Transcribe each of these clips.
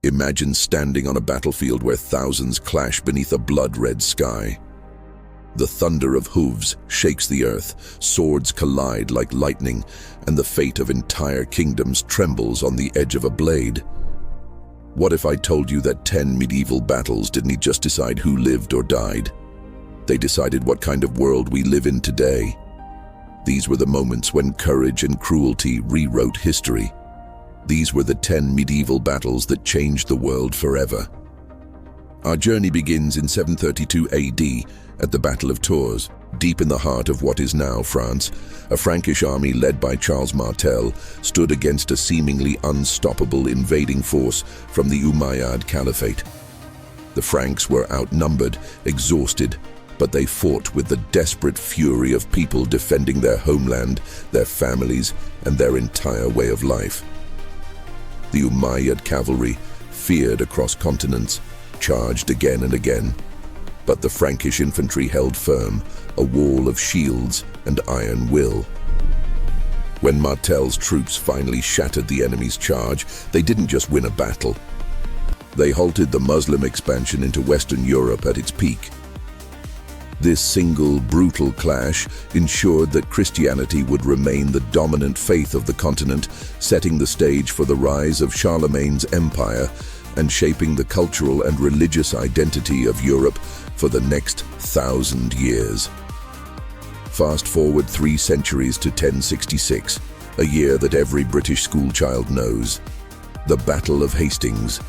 Imagine standing on a battlefield where thousands clash beneath a blood-red sky. The thunder of hooves shakes the earth, swords collide like lightning, and the fate of entire kingdoms trembles on the edge of a blade. What if I told you that 10 medieval battles didn't just decide who lived or died? They decided what kind of world we live in today. These were the moments when courage and cruelty rewrote history. These were the 10 medieval battles that changed the world forever. Our journey begins in 732 AD at the Battle of Tours, deep in the heart of what is now France. A Frankish army led by Charles Martel stood against a seemingly unstoppable invading force from the Umayyad Caliphate. The Franks were outnumbered, exhausted, but they fought with the desperate fury of people defending their homeland, their families, and their entire way of life. The Umayyad cavalry, feared across continents, charged again and again. But the Frankish infantry held firm, a wall of shields and iron will. When Martel's troops finally shattered the enemy's charge, they didn't just win a battle. They halted the Muslim expansion into Western Europe at its peak. This single, brutal clash ensured that Christianity would remain the dominant faith of the continent, setting the stage for the rise of Charlemagne's empire and shaping the cultural and religious identity of Europe for the next 1,000 years. Fast forward 3 centuries to 1066, a year that every British schoolchild knows. The Battle of Hastings.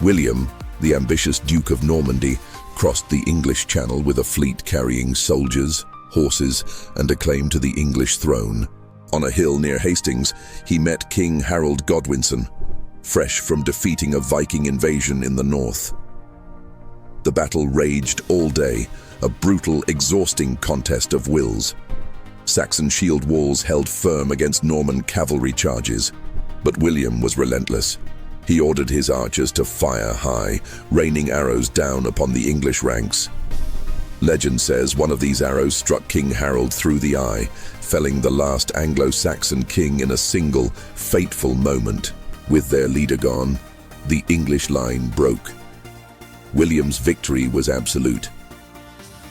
William, the ambitious Duke of Normandy, crossed the English Channel with a fleet carrying soldiers, horses, and a claim to the English throne. On a hill near Hastings, he met King Harold Godwinson, fresh from defeating a Viking invasion in the north. The battle raged all day, a brutal, exhausting contest of wills. Saxon shield walls held firm against Norman cavalry charges, but William was relentless. He ordered his archers to fire high, raining arrows down upon the English ranks. Legend says one of these arrows struck King Harold through the eye, felling the last Anglo-Saxon king in a single, fateful moment. With their leader gone, the English line broke. William's victory was absolute.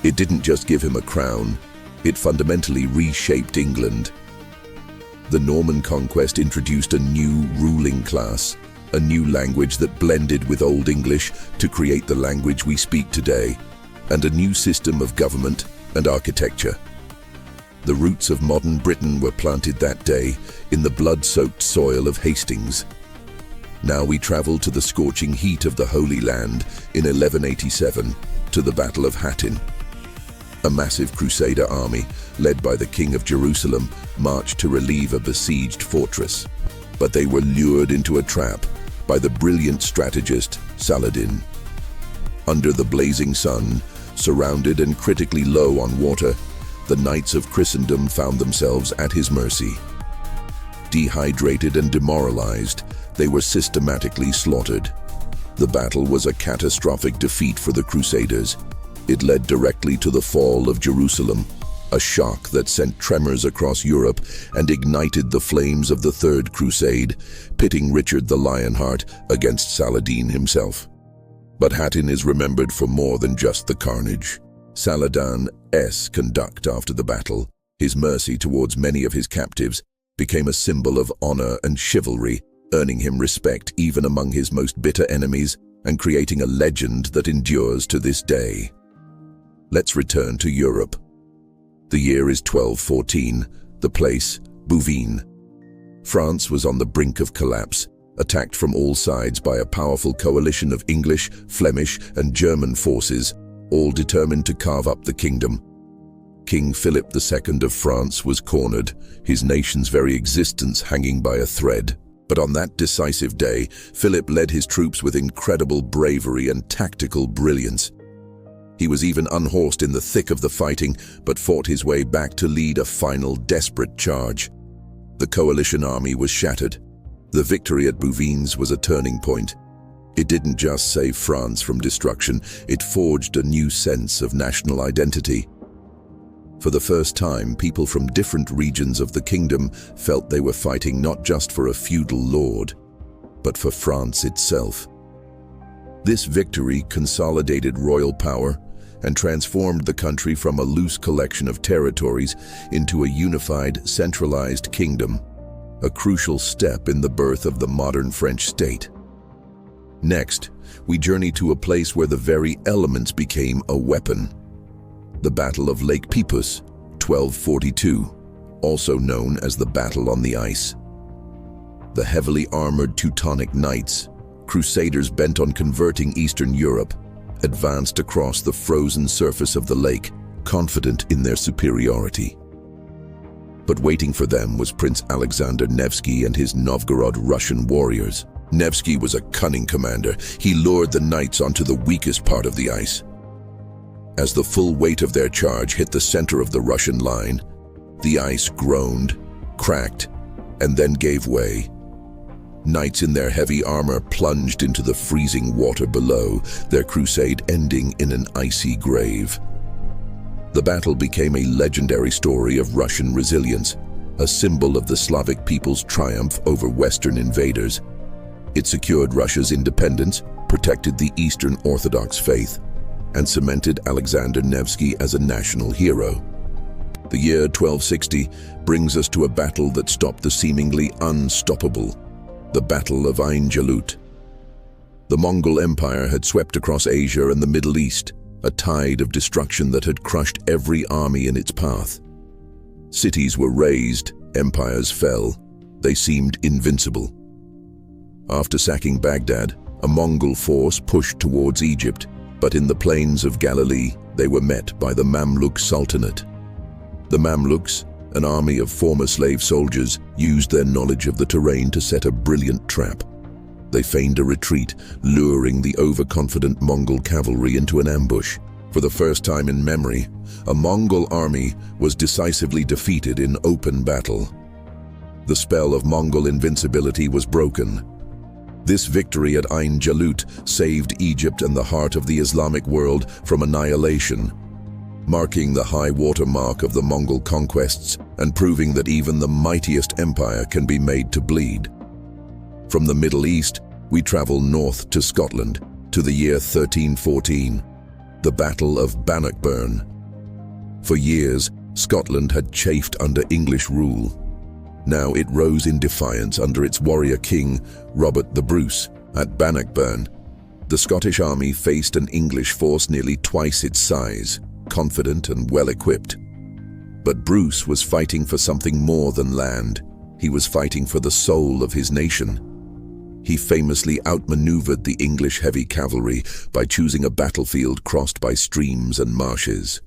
It didn't just give him a crown, it fundamentally reshaped England. The Norman conquest introduced a new ruling class, a new language that blended with Old English to create the language we speak today, and a new system of government and architecture. The roots of modern Britain were planted that day in the blood-soaked soil of Hastings. Now we travel to the scorching heat of the Holy Land in 1187, to the Battle of Hattin. A massive Crusader army, led by the King of Jerusalem, marched to relieve a besieged fortress. But they were lured into a trap by the brilliant strategist Saladin. Under the blazing sun, surrounded and critically low on water, the knights of Christendom found themselves at his mercy. Dehydrated and demoralized, they were systematically slaughtered. The battle was a catastrophic defeat for the Crusaders. It led directly to the fall of Jerusalem, a shock that sent tremors across Europe and ignited the flames of the Third Crusade, pitting Richard the Lionheart against Saladin himself. But Hattin is remembered for more than just the carnage. Saladin's conduct after the battle, his mercy towards many of his captives, became a symbol of honor and chivalry, earning him respect even among his most bitter enemies and creating a legend that endures to this day. Let's return to Europe. The year is 1214, the place, Bouvines. France was on the brink of collapse, attacked from all sides by a powerful coalition of English, Flemish, and German forces, all determined to carve up the kingdom. King Philip II of France was cornered, his nation's very existence hanging by a thread. But on that decisive day, Philip led his troops with incredible bravery and tactical brilliance. He was even unhorsed in the thick of the fighting, but fought his way back to lead a final desperate charge. The coalition army was shattered. The victory at Bouvines was a turning point. It didn't just save France from destruction, it forged a new sense of national identity. For the first time, people from different regions of the kingdom felt they were fighting not just for a feudal lord, but for France itself. This victory consolidated royal power and transformed the country from a loose collection of territories into a unified, centralized kingdom, a crucial step in the birth of the modern French state. Next, we journey to a place where the very elements became a weapon. The Battle of Lake Peipus, 1242, also known as the Battle on the Ice. The heavily armored Teutonic Knights, crusaders bent on converting Eastern Europe, advanced across the frozen surface of the lake, confident in their superiority. But waiting for them was Prince Alexander Nevsky and his Novgorod Russian warriors. Nevsky was a cunning commander. He lured the knights onto the weakest part of the ice. As the full weight of their charge hit the center of the Russian line, the ice groaned, cracked, and then gave way. Knights in their heavy armor plunged into the freezing water below, their crusade ending in an icy grave. The battle became a legendary story of Russian resilience, a symbol of the Slavic people's triumph over Western invaders. It secured Russia's independence, protected the Eastern Orthodox faith, and cemented Alexander Nevsky as a national hero. The year 1260 brings us to a battle that stopped the seemingly unstoppable, the Battle of Ain Jalut. The Mongol Empire had swept across Asia and the Middle East, a tide of destruction that had crushed every army in its path. Cities were razed, empires fell. They seemed invincible. After sacking Baghdad, a Mongol force pushed towards Egypt, but in the plains of Galilee, they were met by the Mamluk Sultanate. The Mamluks, an army of former slave soldiers, used their knowledge of the terrain to set a brilliant trap. They feigned a retreat, luring the overconfident Mongol cavalry into an ambush. For the first time in memory, a Mongol army was decisively defeated in open battle. The spell of Mongol invincibility was broken. This victory at Ain Jalut saved Egypt and the heart of the Islamic world from annihilation, marking the high water mark of the Mongol conquests and proving that even the mightiest empire can be made to bleed. From the Middle East, we travel north to Scotland, to the year 1314, the Battle of Bannockburn. For years, Scotland had chafed under English rule. Now it rose in defiance under its warrior king, Robert the Bruce. At Bannockburn, the Scottish army faced an English force nearly twice its size, confident and well-equipped. But Bruce was fighting for something more than land. He was fighting for the soul of his nation. He famously outmaneuvered the English heavy cavalry by choosing a battlefield crossed by streams and marshes.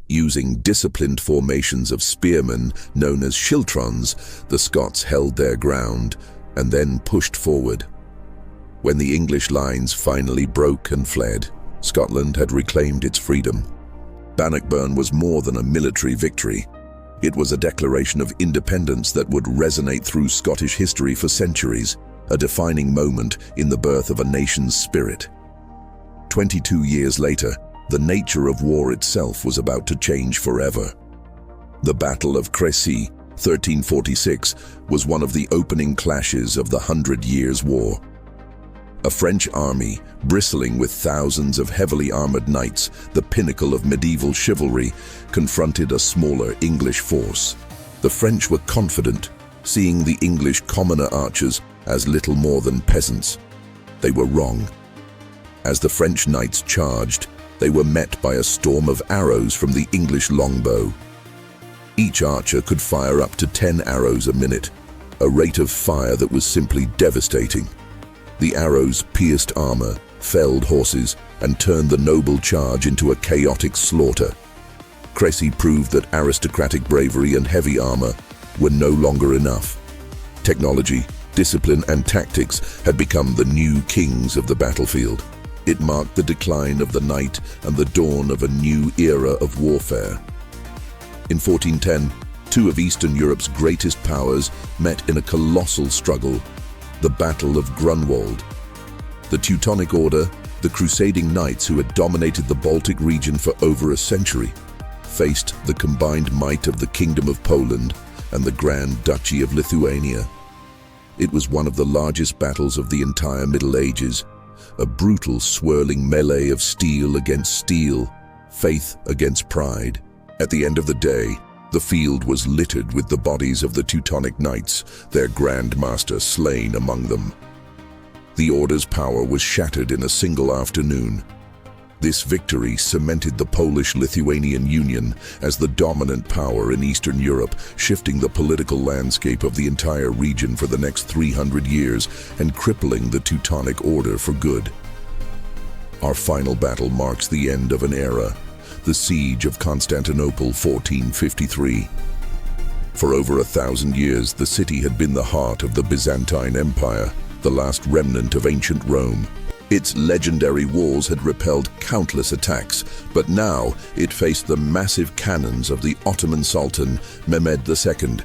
Using disciplined formations of spearmen known as schiltrons, the Scots held their ground and then pushed forward. When the English lines finally broke and fled, Scotland had reclaimed its freedom. Bannockburn was more than a military victory. It was a declaration of independence that would resonate through Scottish history for centuries, a defining moment in the birth of a nation's spirit. 22 years later, the nature of war itself was about to change forever. The Battle of Crécy, 1346, was one of the opening clashes of the 100 Years' War. A French army, bristling with thousands of heavily armored knights, the pinnacle of medieval chivalry, confronted a smaller English force. The French were confident, seeing the English commoner archers as little more than peasants. They were wrong. As the French knights charged, they were met by a storm of arrows from the English longbow. Each archer could fire up to 10 arrows a minute, a rate of fire that was simply devastating. The arrows pierced armor, felled horses, and turned the noble charge into a chaotic slaughter. Crécy proved that aristocratic bravery and heavy armor were no longer enough. Technology, discipline, and tactics had become the new kings of the battlefield. It marked the decline of the knight and the dawn of a new era of warfare. In 1410, two of Eastern Europe's greatest powers met in a colossal struggle, the Battle of Grunwald. The Teutonic Order, the crusading knights who had dominated the Baltic region for over a century, faced the combined might of the Kingdom of Poland and the Grand Duchy of Lithuania. It was one of the largest battles of the entire Middle Ages, a brutal swirling melee of steel against steel, faith against pride. At the end of the day, the field was littered with the bodies of the Teutonic Knights, their Grand Master slain among them. The Order's power was shattered in a single afternoon. This victory cemented the Polish-Lithuanian Union as the dominant power in Eastern Europe, shifting the political landscape of the entire region for the next 300 years and crippling the Teutonic Order for good. Our final battle marks the end of an era, the Siege of Constantinople, 1453. For over 1,000 years, the city had been the heart of the Byzantine Empire, the last remnant of ancient Rome. Its legendary walls had repelled countless attacks, but now it faced the massive cannons of the Ottoman Sultan Mehmed II.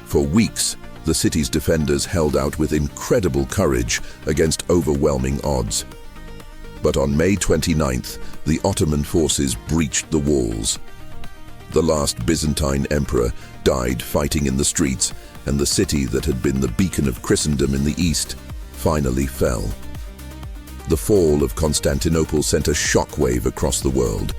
For weeks, the city's defenders held out with incredible courage against overwhelming odds. But on May 29th, the Ottoman forces breached the walls. The last Byzantine emperor died fighting in the streets, and the city that had been the beacon of Christendom in the east finally fell. The fall of Constantinople sent a shockwave across the world.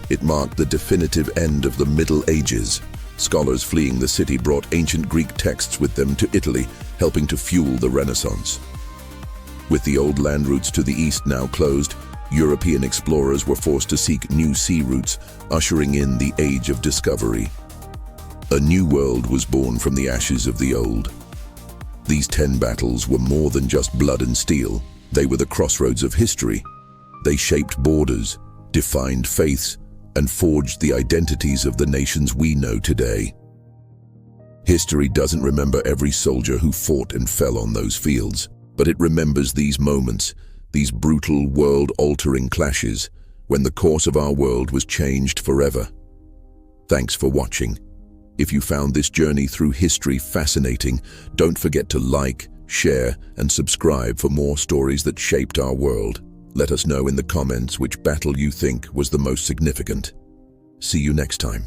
It marked the definitive end of the Middle Ages. Scholars fleeing the city brought ancient Greek texts with them to Italy, helping to fuel the Renaissance. With the old land routes to the east now closed, European explorers were forced to seek new sea routes, ushering in the Age of Discovery. A new world was born from the ashes of the old. These 10 battles were more than just blood and steel. They were the crossroads of history. They shaped borders, defined faiths, and forged the identities of the nations we know today. History doesn't remember every soldier who fought and fell on those fields, but it remembers these moments, these brutal, world-altering clashes, when the course of our world was changed forever. Thanks for watching. If you found this journey through history fascinating, don't forget to like, share, and subscribe for more stories that shaped our world. Let us know in the comments which battle you think was the most significant. See you next time.